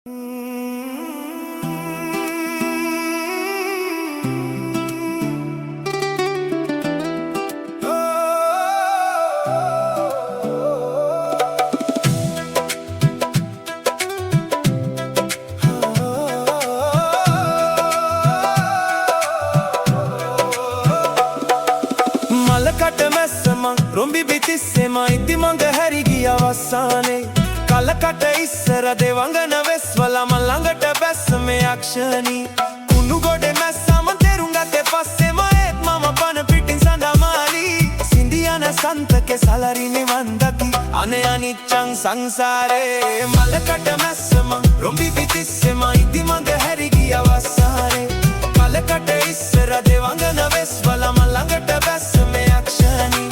මලකට මැස්සමං රොම්බි බිතිස්සෙම ඉති මඟ හැරි ගිය අවස්සානේ කලකට ඉස්සර දෙවඟන වෙස්වල මං ළඟට බැස්ස මේ යක්ෂණී කුණු ගොඩේ මැස්සම තෙරුම් ගත්තේ පස්සෙම ඒත් මම පන පිටින් සඳමාලි සිඳියන සන්තකේ සලරි නිවන් දකි අනේ අනිච්චං සංසාරේ මලකට මැස්සමං රොම්බි බිතිස්සෙම ඉති මඟ හැරි ගිය අවස්සානේ කලකට ඉස්සර දෙවඟන වෙස්වල මං ළඟට බැස්ස මේ යක්ෂණී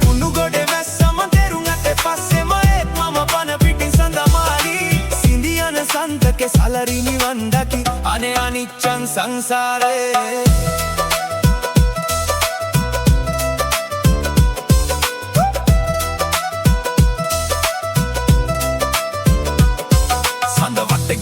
කුණු ගොඩේ මැස්සම තෙරුම් ගත්තේ පස්සෙම ඒත් මම පන පිටින් සඳමාලි සිඳියන සන්තකේ සලරි නිවන් දකි අනේ අනිච්චං සංසාරේ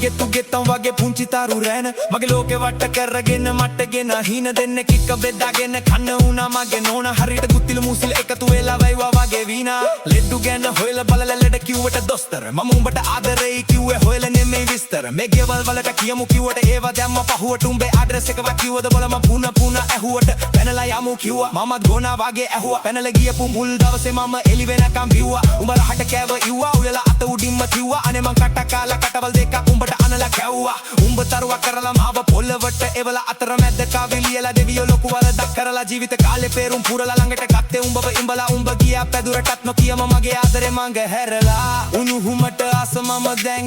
ගෙතු ගෙත්තම් වගේ පුංචි තරු රෑන මගේ ලෝකෙ වට කරගෙන මටගෙන හින දෙන්නෙක් එක්ක බෙදාගෙන කන්න උනා මගේ නෝන හරියට ගුත්තිල මුසිල එකතු වෙලා වයිවා වගේ වීනා ලෙඩු ගැන හොයලා බලලා ලෙඩ කිව්වට දොස්තර මම උඹට ආදරෙයි කිව්වේ හොයලා නෙමෙයි විස්තර මේ ගෙවල් වලට කියමු කිව්වට ඒවා දැම්ම පහුවට උඹේ ඇඩ්‍රස් එක කිව්වද බලම පුන පුන ඇහුවට පැනලා යමු කිව්වා මමත් ගෝනා වගේ ඇහුවා පැනලා ගියපු මුල් දවසේ මම එලි වෙනකම් බිව්වා උඹ රහට කෑව ඉව්වා උයලා අත උඩින්ම කිව්වා අනේ මං කට කාලා කටවල් දෙකක් උඹට අනලා කැව්වා උඹ තරුවක් කරලා මාව පොළවට එවල අතර මැද්ද කාවිලියලා දෙවියෝ ලොකු වරදක් කරලා ජීවිත කාලේ පෙරුම් පුරලා ළඟට ගත්තේ උඹව ඉඹලා උඹ ගියා පැදුරටත් නොකියම මගේ ආදරේ මංග හැරලා උණුහුමට ආස මම දැන්